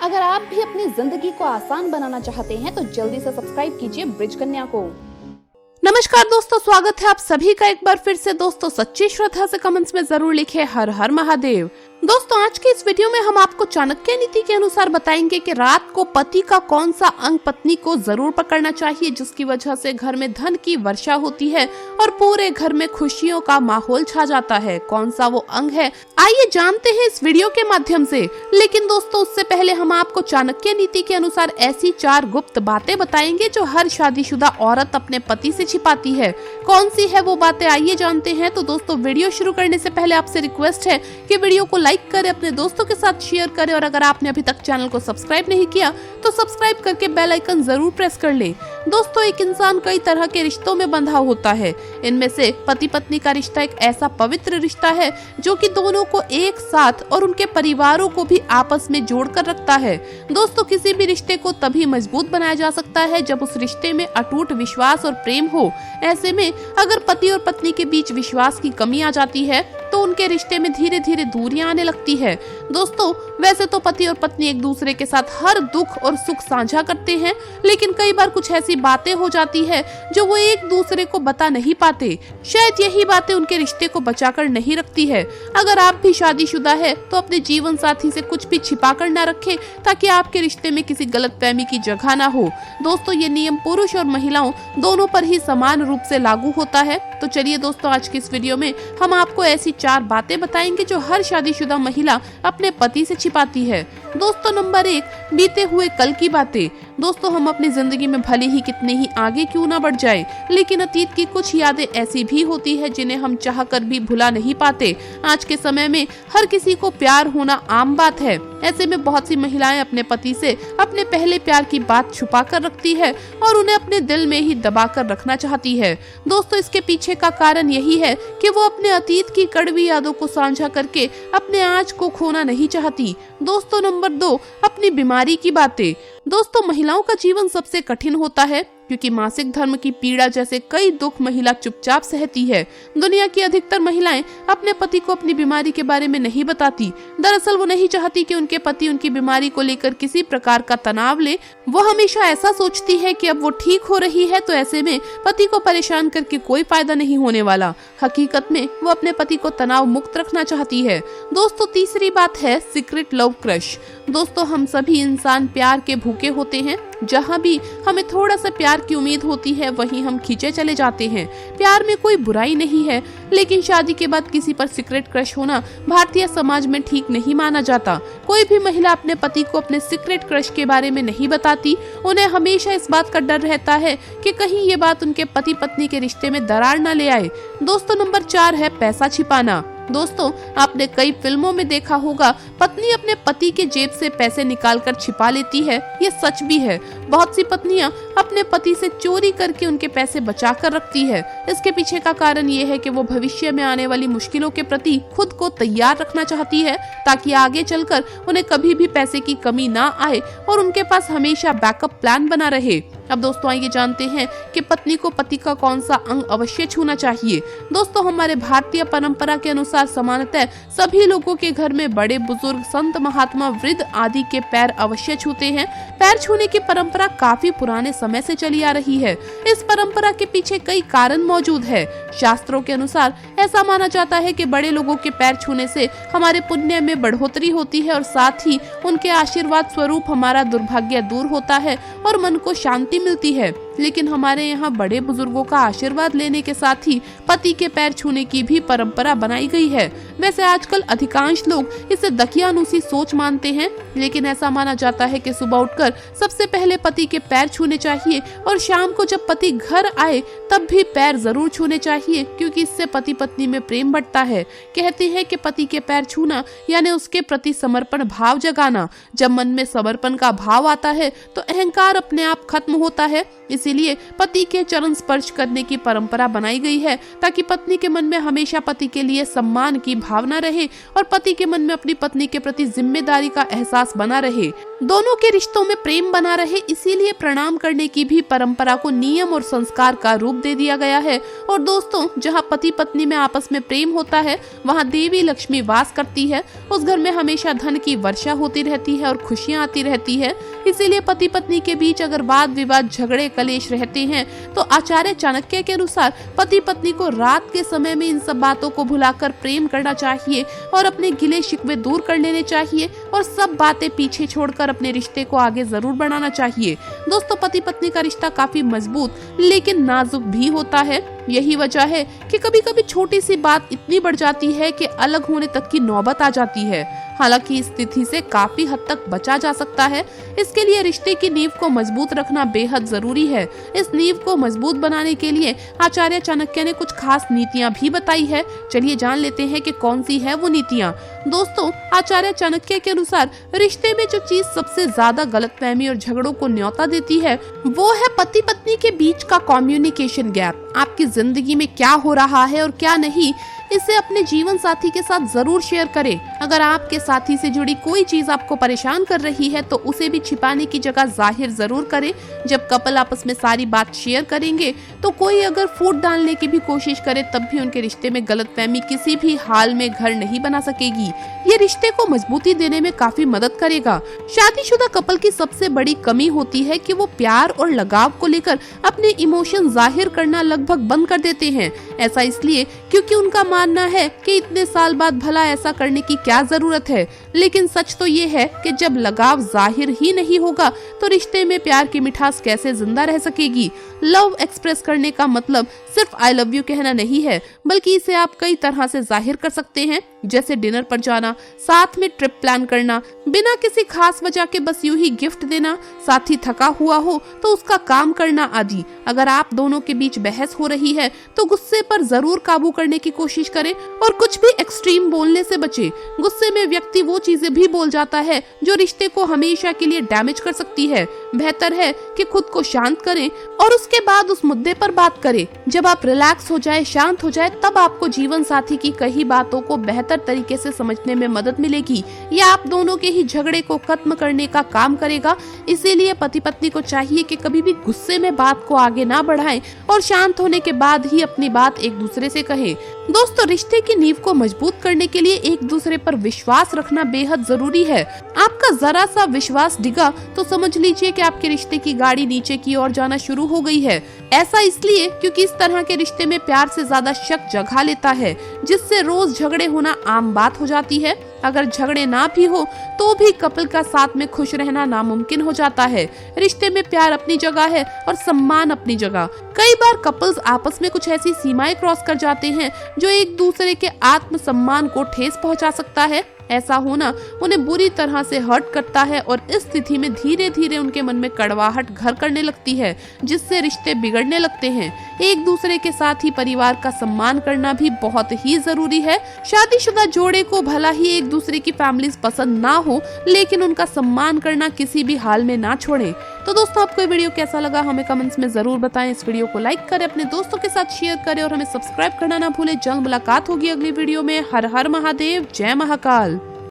अगर आप भी अपनी जिंदगी को आसान बनाना चाहते हैं तो जल्दी से सब्सक्राइब कीजिए ब्रिज कन्या को। नमस्कार दोस्तों, स्वागत है आप सभी का एक बार फिर से। दोस्तों सच्ची श्रद्धा से कमेंट्स में जरूर लिखे हर हर महादेव। दोस्तों आज के इस वीडियो में हम आपको चाणक्य नीति के अनुसार बताएंगे कि रात को पति का कौन सा अंग पत्नी को जरूर पकड़ना चाहिए जिसकी वजह से घर में धन की वर्षा होती है और पूरे घर में खुशियों का माहौल छा जाता है। कौन सा वो अंग है, आइए जानते हैं इस वीडियो के माध्यम से। लेकिन दोस्तों उससे पहले हम आपको चाणक्य नीति के अनुसार ऐसी 4 गुप्त बातें बताएंगे जो हर शादीशुदा औरत अपने पति से छिपाती है। कौन सी है वो बातें, आइए जानते हैं। तो दोस्तों वीडियो शुरू करने से पहले आपसे रिक्वेस्ट है कि वीडियो को लाइक करें, अपने दोस्तों के साथ शेयर करें और अगर आपने अभी तक चैनल को सब्सक्राइब नहीं किया तो सब्सक्राइब करके बेल आइकन जरूर प्रेस कर लें। दोस्तों एक इंसान कई तरह के रिश्तों में बंधा होता है। इनमें से पति पत्नी का रिश्ता एक ऐसा पवित्र रिश्ता है जो कि दोनों को एक साथ और उनके परिवारों को भी आपस में जोड़कर रखता है। दोस्तों किसी भी रिश्ते को तभी मजबूत बनाया जा सकता है जब उस रिश्ते में अटूट विश्वास और प्रेम हो। ऐसे में अगर पति और पत्नी के बीच विश्वास की कमी आ जाती है तो उनके रिश्ते में धीरे धीरे दूरियां आने लगती है। दोस्तों वैसे तो पति और पत्नी एक दूसरे के साथ हर दुख और सुख साझा करते हैं, लेकिन कई बार कुछ ऐसी बातें हो जाती है जो वो एक दूसरे को बता नहीं पाते। शायद यही बातें उनके रिश्ते को बचाकर नहीं रखती है। अगर आप भी शादीशुदा है तो अपने जीवन साथी से कुछ भी छिपा कर न रखें ताकि आपके रिश्ते में किसी गलतफहमी की जगह ना हो। दोस्तों ये नियम पुरुष और महिलाओं दोनों पर ही समान रूप से लागू होता है। तो चलिए दोस्तों आज की इस वीडियो में हम आपको ऐसी 4 बातें बताएंगे जो हर शादीशुदा महिला अपने पति से छिपाती है। दोस्तों नंबर 1, बीते हुए कल की बातें। दोस्तों हम अपनी जिंदगी में भले ही कितने ही आगे क्यों ना बढ़ जाए, लेकिन अतीत की कुछ यादें ऐसी भी होती है जिन्हें हम चाहकर भी भुला नहीं पाते। आज के समय में हर किसी को प्यार होना आम बात है। ऐसे में बहुत सी महिलाएं अपने पति से अपने पहले प्यार की बात छुपा कर रखती है और उन्हें अपने दिल में ही दबा कर रखना चाहती है। दोस्तों इसके पीछे का कारण यही है कि वो अपने अतीत की कड़वी यादों को साझा करके अपने आज को खोना नहीं चाहती। दोस्तों नंबर 2, अपनी बीमारी की बातें। दोस्तों महिलाओं का जीवन सबसे कठिन होता है क्योंकि मासिक धर्म की पीड़ा जैसे कई दुख महिला चुपचाप सहती है। दुनिया की अधिकतर महिलाएं अपने पति को अपनी बीमारी के बारे में नहीं बताती। दरअसल वो नहीं चाहती कि उनके पति उनकी बीमारी को लेकर किसी प्रकार का तनाव ले। वो हमेशा ऐसा सोचती है कि अब वो ठीक हो रही है तो ऐसे में पति को परेशान करके कोई फायदा नहीं होने वाला। हकीकत में वो अपने पति को तनाव मुक्त रखना चाहती है। दोस्तों तीसरी बात है सीक्रेट लव क्रश। दोस्तों हम सभी इंसान प्यार के भूखे होते हैं। जहाँ भी हमें थोड़ा सा प्यार की उम्मीद होती है वहीं हम खींचे चले जाते हैं। प्यार में कोई बुराई नहीं है, लेकिन शादी के बाद किसी पर सीक्रेट क्रश होना भारतीय समाज में ठीक नहीं माना जाता। कोई भी महिला अपने पति को अपने सीक्रेट क्रश के बारे में नहीं बताती। उन्हें हमेशा इस बात का डर रहता है कि कहीं ये बात उनके पति पत्नी के रिश्ते में दरार न ले आए। दोस्तों नंबर 4 है पैसा छिपाना। दोस्तों आपने कई फिल्मों में देखा होगा पत्नी अपने पति के जेब से पैसे निकालकर छिपा लेती है। ये सच भी है। बहुत सी पत्नियां अपने पति से चोरी करके उनके पैसे बचा कर रखती है। इसके पीछे का कारण ये है कि वो भविष्य में आने वाली मुश्किलों के प्रति खुद को तैयार रखना चाहती है ताकि आगे चलकर उन्हें कभी भी पैसे की कमी ना आए और उनके पास हमेशा बैकअप प्लान बना रहे। अब दोस्तों आइए जानते हैं कि पत्नी को पति का कौन सा अंग अवश्य छूना चाहिए। दोस्तों हमारे भारतीय परंपरा के अनुसार सामान्यतः सभी लोगों के घर में बड़े बुजुर्ग, संत, महात्मा, वृद्ध आदि के पैर अवश्य छूते हैं। पैर छूने की परंपरा काफी पुराने समय से चली आ रही है। इस परंपरा के पीछे कई कारण मौजूद है। शास्त्रों के अनुसार ऐसा माना जाता है कि बड़े लोगों के पैर छूने से हमारे पुण्य में बढ़ोतरी होती है और साथ ही उनके आशीर्वाद स्वरूप हमारा दुर्भाग्य दूर होता है और मन को शांति मिलती है। लेकिन हमारे यहाँ बड़े बुजुर्गों का आशीर्वाद लेने के साथ ही पति के पैर छूने की भी परंपरा बनाई गई है। वैसे आजकल अधिकांश लोग इसे दकियानुसी सोच मानते हैं, लेकिन ऐसा माना जाता है कि सुबह उठकर सबसे पहले पति के पैर छूने चाहिए और शाम को जब पति घर आए तब भी पैर जरूर छूने चाहिए क्योंकि इससे पति पत्नी में प्रेम बढ़ता है। कहते हैं कि पति के पैर छूना यानी उसके प्रति समर्पण भाव जगाना। जब मन में समर्पण का भाव आता है तो अहंकार अपने आप खत्म होता है। इसीलिए पति के चरण स्पर्श करने की परंपरा बनाई गई है ताकि पत्नी के मन में हमेशा पति के लिए सम्मान की भावना रहे और पति के मन में अपनी पत्नी के प्रति जिम्मेदारी का एहसास बना रहे। दोनों के रिश्तों में प्रेम बना रहे, इसीलिए प्रणाम करने की भी परंपरा को नियम और संस्कार का रूप दे दिया गया है। और दोस्तों, जहाँ पति पत्नी में आपस में प्रेम होता है, वहाँ देवी लक्ष्मी वास करती है। उस घर में हमेशा धन की वर्षा होती रहती है और खुशियाँ आती रहती है। इसीलिए पति पत्नी के बीच अगर वाद विवाद, झगड़े, कलेश रहते हैं तो आचार्य चाणक्य के अनुसार पति पत्नी को रात के समय में इन सब बातों को भुलाकर प्रेम करना चाहिए और अपने गिले शिकवे दूर कर लेने चाहिए और सब बातें पीछे छोड़कर अपने रिश्ते को आगे जरूर बढ़ाना चाहिए। दोस्तों, पति पत्नी का रिश्ता काफी मजबूत लेकिन नाजुक भी होता है। यही वजह है कि कभी कभी छोटी सी बात इतनी बढ़ जाती है कि अलग होने तक की नौबत आ जाती है। हालांकि इस स्थिति से काफी हद तक बचा जा सकता है। इसके लिए रिश्ते की नींव को मजबूत रखना बेहद जरूरी है। इस नींव को मजबूत बनाने के लिए आचार्य चाणक्य ने कुछ खास नीतियां भी बताई है। चलिए जान लेते हैं कि कौन सी है वो नीतियां। दोस्तों, आचार्य चाणक्य के अनुसार रिश्ते में जो चीज सबसे ज्यादा गलतफहमी और झगड़ों को न्योता देती है वो है पति पत्नी के बीच का कम्युनिकेशन गैप। आपकी जिंदगी में क्या हो रहा है और क्या नहीं, इसे अपने जीवन साथी के साथ जरूर शेयर करें। अगर आपके साथी से जुड़ी कोई चीज आपको परेशान कर रही है तो उसे भी छिपाने की जगह जाहिर जरूर करें। जब कपल आपस में सारी बात शेयर करेंगे तो कोई अगर फूट डालने की भी कोशिश करे तब भी उनके रिश्ते में गलतफहमी किसी भी हाल में घर नहीं बना सकेगी। ये रिश्ते को मजबूती देने में काफी मदद करेगा। शादीशुदा कपल की सबसे बड़ी कमी होती है कि वो प्यार और लगाव को लेकर अपने इमोशन जाहिर करना लगभग बंद कर देते हैं। ऐसा इसलिए क्योंकि उनका मानना है कि इतने साल बाद भला ऐसा करने की क्या जरूरत है। लेकिन सच तो ये है कि जब लगाव जाहिर ही नहीं होगा तो रिश्ते में प्यार की मिठास कैसे जिंदा रह सकेगी। लव एक्सप्रेस करने का मतलब सिर्फ आई लव यू कहना नहीं है, बल्कि इसे आप कई तरह से जाहिर कर सकते हैं, जैसे डिनर पर जाना, साथ में ट्रिप प्लान करना, बिना किसी खास वजह के बस यूं ही गिफ्ट देना, साथी थका हुआ हो तो उसका काम करना आदि। अगर आप दोनों के बीच बहस हो रही है तो गुस्से पर जरूर काबू करने की कोशिश करें और कुछ भी एक्सट्रीम बोलने से बचें। गुस्से में व्यक्ति वो चीजें भी बोल जाता है जो रिश्ते को हमेशा के लिए डैमेज कर सकती है। बेहतर है कि खुद को शांत करें और उसके बाद उस मुद्दे पर बात करें। जब आप रिलैक्स हो जाए, शांत हो जाए, तब आपको जीवन साथी की कही बातों को बेहतर तरीके से समझने में मदद मिलेगी। यह आप दोनों के ही झगड़े को खत्म करने का काम करेगा। इसीलिए पति पत्नी को चाहिए कि कभी भी गुस्से में बात को आगे ना बढ़ाएं और शांत होने के बाद ही अपनी बात एक दूसरे से कहें। दोस्तों, रिश्ते की नींव को मजबूत करने के लिए एक दूसरे पर विश्वास रखना बेहद जरूरी है। आपका जरा सा विश्वास डिगा तो समझ लीजिए कि आपके रिश्ते की गाड़ी नीचे की ओर जाना शुरू हो गई है। ऐसा इसलिए क्योंकि इस तरह के रिश्ते में प्यार से ज्यादा शक जगह लेता है, जिससे रोज झगड़े होना आम बात हो जाती है। अगर झगड़े ना भी हो तो भी कपल का साथ में खुश रहना नामुमकिन हो जाता है। रिश्ते में प्यार अपनी जगह है और सम्मान अपनी जगह। कई बार कपल्स आपस में कुछ ऐसी सीमाएं क्रॉस कर जाते हैं जो एक दूसरे के आत्मसम्मान को ठेस पहुंचा सकता है। ऐसा होना उन्हें बुरी तरह से हर्ट करता है और इस स्थिति में धीरे धीरे उनके मन में कड़वाहट घर करने लगती है, जिससे रिश्ते बिगड़ने लगते हैं। एक दूसरे के साथ ही परिवार का सम्मान करना भी बहुत ही जरूरी है। शादीशुदा जोड़े को भला ही एक दूसरे की फैमिलीज पसंद ना हो, लेकिन उनका सम्मान करना किसी भी हाल में ना छोड़े। तो दोस्तों, आपको ये वीडियो कैसा लगा हमें कमेंट्स में जरूर बताएं। इस वीडियो को लाइक करें, अपने दोस्तों के साथ शेयर करें और हमें सब्सक्राइब करना ना भूलें। जल्द मुलाकात होगी अगली वीडियो में। हर हर महादेव, जय महाकाल।